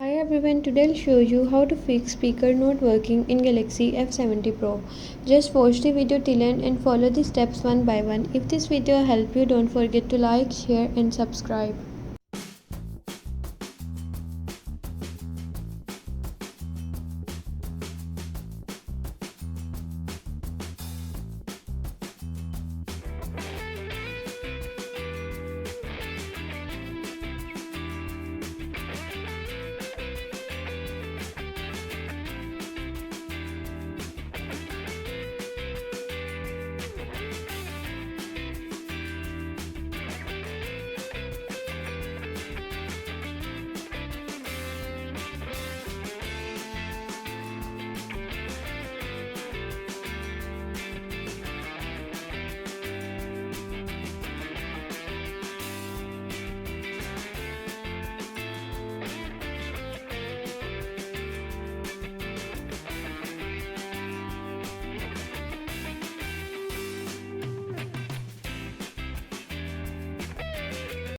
Hi everyone, today I'll show you how to fix speaker not working in Galaxy F70 Pro. Just watch the video till end and follow the steps one by one. If this video helped you, don't forget to like, share and subscribe.